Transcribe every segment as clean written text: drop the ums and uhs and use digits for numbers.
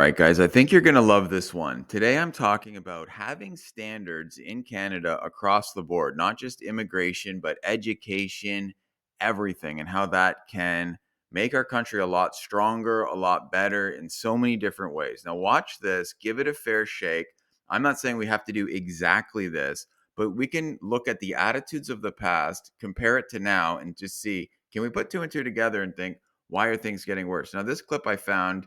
All right, guys, I think you're going to love this one. Today, I'm talking about having standards in Canada across the board, not just immigration, but education, everything, and how that can make our country a lot stronger, a lot better in so many different ways. Now, watch this, give it a fair shake. I'm not saying we have to do exactly this, but we can look at the attitudes of the past, compare it to now, and just see, can we put two and two together and think, why are things getting worse? Now, this clip I found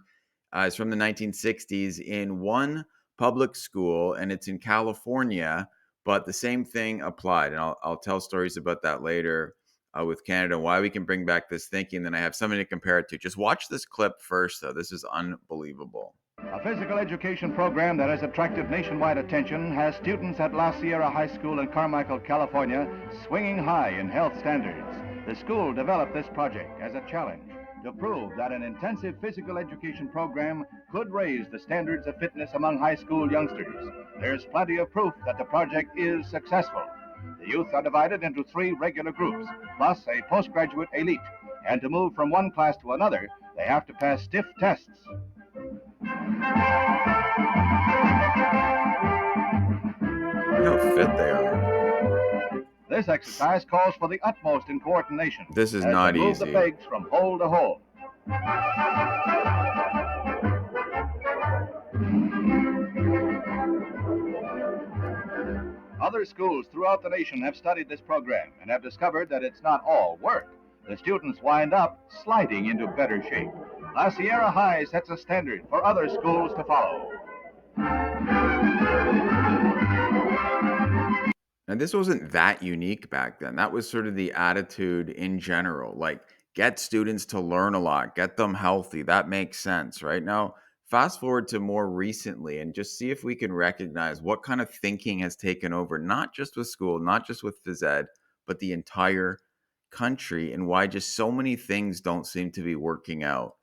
it's from the 1960s in one public school, and it's in California, but the same thing applied. And I'll tell stories about that later with Canada, why we can bring back this thinking. Then I have something to compare it to. Just watch this clip first, though. This is unbelievable. A physical education program that has attracted nationwide attention has students at La Sierra High School in Carmichael, California, swinging high in health standards. The school developed this project as a challenge to prove that an intensive physical education program could raise the standards of fitness among high school youngsters. There's plenty of proof that the project is successful. The youth are divided into 3 regular groups, plus a postgraduate elite. And to move from one class to another, they have to pass stiff tests. Look how fit they are. This exercise calls for the utmost in coordination. This is as not they move easy. the pegs from hole to hole. Other schools throughout the nation have studied this program and have discovered that it's not all work. The students wind up sliding into better shape. La Sierra High sets a standard for other schools to follow. And this wasn't that unique back then. That was sort of the attitude in general. Like, get students to learn a lot, get them healthy. That makes sense, right? Now, fast forward to more recently and just see if we can recognize what kind of thinking has taken over, not just with school, not just with phys ed, but the entire country, and why just so many things don't seem to be working out.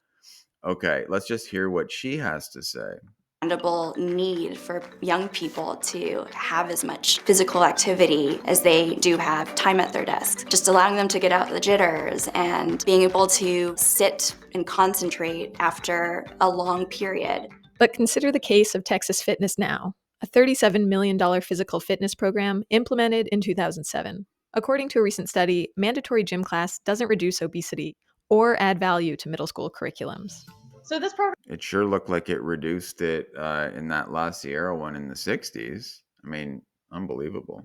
Okay, let's just hear what she has to say. Understandable need for young people to have as much physical activity as they do have time at their desks. Just allowing them to get out the jitters and being able to sit and concentrate after a long period. But consider the case of Texas Fitness Now, a $37 million physical fitness program implemented in 2007. According to a recent study, mandatory gym class doesn't reduce obesity or add value to middle school curriculums. So this program, It sure looked like it reduced it in that La Sierra one in the 60s. I mean, unbelievable.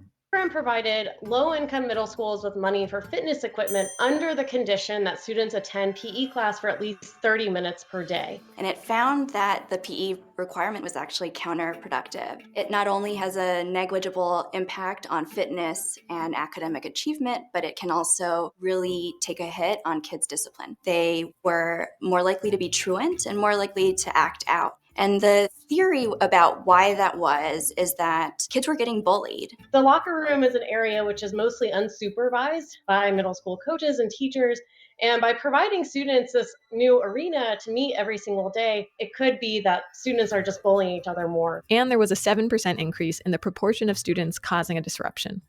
provided low-income middle schools with money for fitness equipment under the condition that students attend PE class for at least 30 minutes per day. And it found that the PE requirement was actually counterproductive. It not only has a negligible impact on fitness and academic achievement, but it can also really take a hit on kids' discipline. They were more likely to be truant and more likely to act out. And the theory about why that was is that kids were getting bullied. The locker room is an area which is mostly unsupervised by middle school coaches and teachers. And by providing students this new arena to meet every single day, it could be that students are just bullying each other more. And there was a 7% increase in the proportion of students causing a disruption,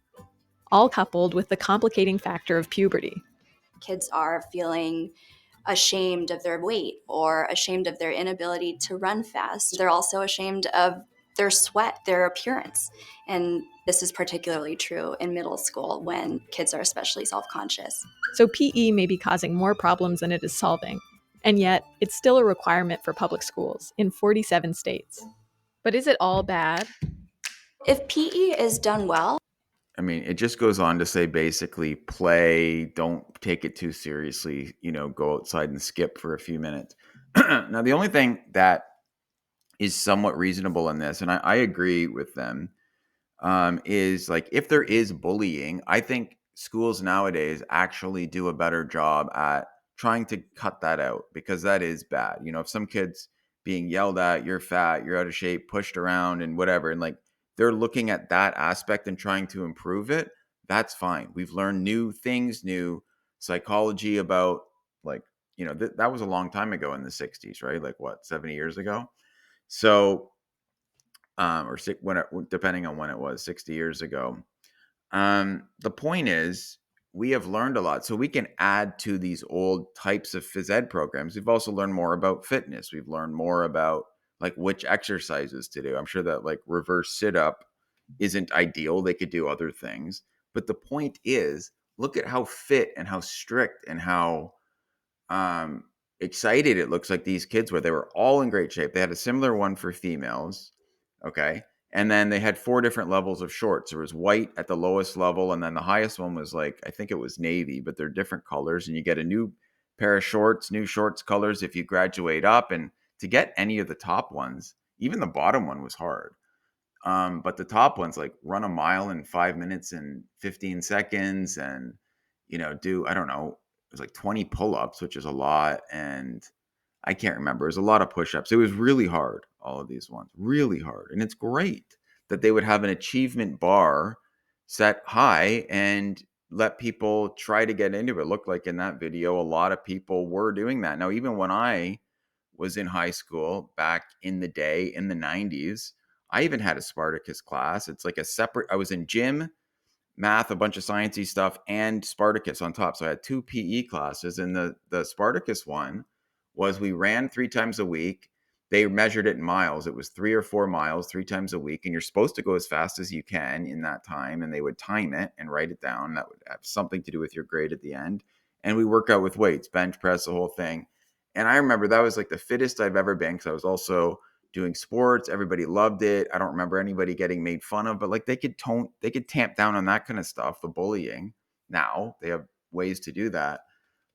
all coupled with the complicating factor of puberty. Kids are feeling ashamed of their weight or ashamed of their inability to run fast. They're also ashamed of their sweat, their appearance. And this is particularly true in middle school when kids are especially self-conscious. So PE may be causing more problems than it is solving, and yet it's still a requirement for public schools in 47 states. But is it all bad? If PE is done well, I mean, it just goes on to say basically play, don't take it too seriously, go outside and skip for a few minutes. Now, the only thing that is somewhat reasonable in this, and I agree with them, is like if there is bullying, I think schools nowadays actually do a better job at trying to cut that out because that is bad. If some kid's being yelled at, you're fat, you're out of shape, pushed around and whatever, and like they're looking at that aspect and trying to improve it, that's fine. We've learned new things, new psychology about like, that was a long time ago in the 60s, right? Like what, 70 years ago? So, or depending on when it was, 60 years ago. The point is, we have learned a lot. So we can add to these old types of phys ed programs. We've also learned more about fitness. We've learned more about like which exercises to do. I'm sure that like reverse sit up isn't ideal. They could do other things. But the point is, look at how fit and how strict and how um, excited it looks like these kids were. They were all in great shape. They had a similar one for females. Okay. And then they had 4 different levels of shorts. There was white at the lowest level. And then the highest one was like, I think it was navy, but they're different colors. And you get a new pair of shorts, new shorts colors if you graduate up. And to get any of the top ones, even the bottom one was hard. But the top ones like run a mile in 5 minutes and 15 seconds and, do, I don't know, it was like 20 pull-ups, which is a lot. And I can't remember. It was a lot of push-ups. It was really hard, all of these ones, really hard. And it's great that they would have an achievement bar set high and let people try to get into it. It looked like in that video, a lot of people were doing that. Now, even when I was in high school back in the day in the 90s, I even had a Spartacus class. It's like a separate, I was in gym, math, a bunch of sciencey stuff, and Spartacus on top. So I had 2 PE classes, and the Spartacus one was we ran 3 times a week. They measured it in miles. It was 3 or 4 miles 3 times a week, and you're supposed to go as fast as you can in that time. And they would time it and write it down. That would have something to do with your grade at the end. And we work out with weights, bench press, the whole thing. And I remember that was like the fittest I've ever been because I was also doing sports. Everybody loved it. I don't remember anybody getting made fun of, but like they could tamp down on that kind of stuff, the bullying. Now they have ways to do that.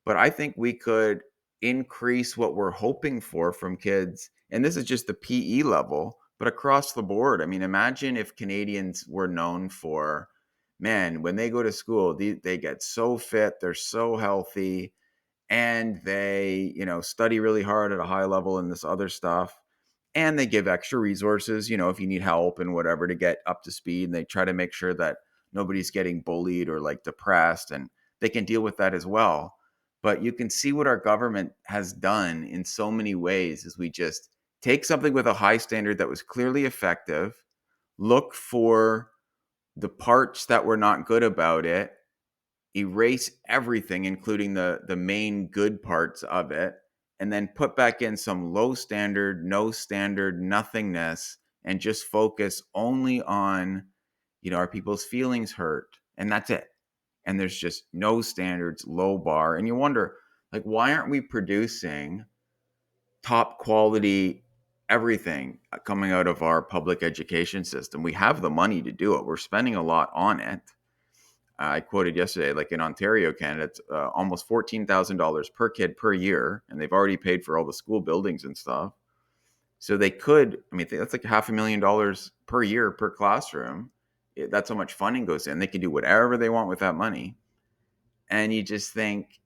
But I think we could increase what we're hoping for from kids. And this is just the PE level, but across the board. I mean, imagine if Canadians were known for, man, when they go to school, they get so fit, they're so healthy, and they, study really hard at a high level in this other stuff. And they give extra resources, if you need help and whatever to get up to speed. And they try to make sure that nobody's getting bullied or like depressed, and they can deal with that as well. But you can see what our government has done in so many ways is we just take something with a high standard that was clearly effective, look for the parts that were not good about it, erase everything, including the main good parts of it, and then put back in some low standard, no standard, nothingness, and just focus only on, are people's feelings hurt? And that's it. And there's just no standards, low bar. And you wonder, like, why aren't we producing top quality everything coming out of our public education system? We have the money to do it. We're spending a lot on it. I quoted yesterday, like in Ontario, Canada, it's almost $14,000 per kid per year, and they've already paid for all the school buildings and stuff. So they could, I mean, that's like $500,000 per year per classroom. That's how much funding goes in. They can do whatever they want with that money. And you just think,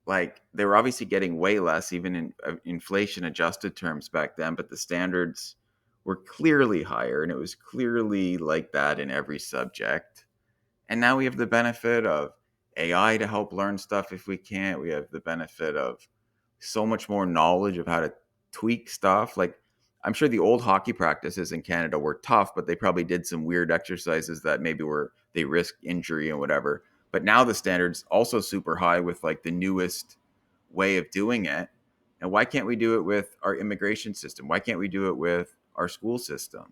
like, they were obviously getting way less, even in inflation adjusted terms back then, but the standards were clearly higher, and it was clearly like that in every subject. And now we have the benefit of AI to help learn stuff if we can't. We have the benefit of so much more knowledge of how to tweak stuff. Like, I'm sure the old hockey practices in Canada were tough, but they probably did some weird exercises that maybe they risked injury and whatever. But now the standards also super high with like the newest way of doing it. And why can't we do it with our immigration system? Why can't we do it with our school system?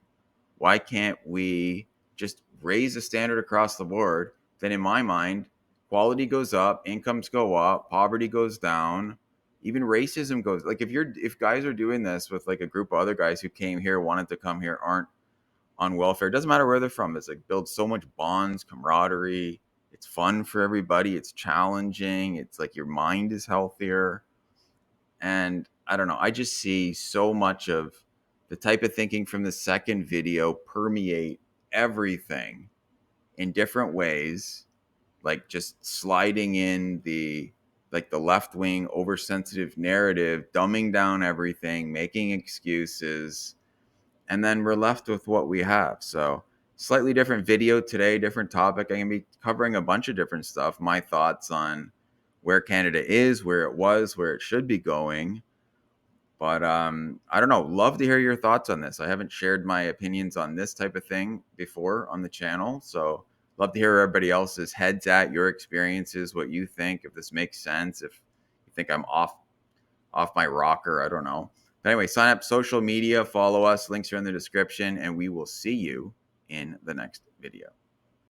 Why can't we just raise the standard across the board? Then in my mind, quality goes up, incomes go up, poverty goes down, even racism goes. Like if guys are doing this with like a group of other guys who came here, wanted to come here, aren't on welfare, it doesn't matter where they're from. It's like builds so much bonds, camaraderie. It's fun for everybody. It's challenging. It's like your mind is healthier. And I don't know, I just see so much of the type of thinking from the second video permeate everything in different ways, like just sliding in the left wing oversensitive narrative, dumbing down everything, making excuses, and then we're left with what we have. So slightly different video today, different topic. I'm gonna be covering a bunch of different stuff, my thoughts on where Canada is, where it was, where it should be going. But I don't know. Love to hear your thoughts on this. I haven't shared my opinions on this type of thing before on the channel. So love to hear where everybody else's heads at, your experiences, what you think, if this makes sense, if you think I'm off my rocker, I don't know. But anyway, sign up social media, follow us. Links are in the description, and we will see you in the next video.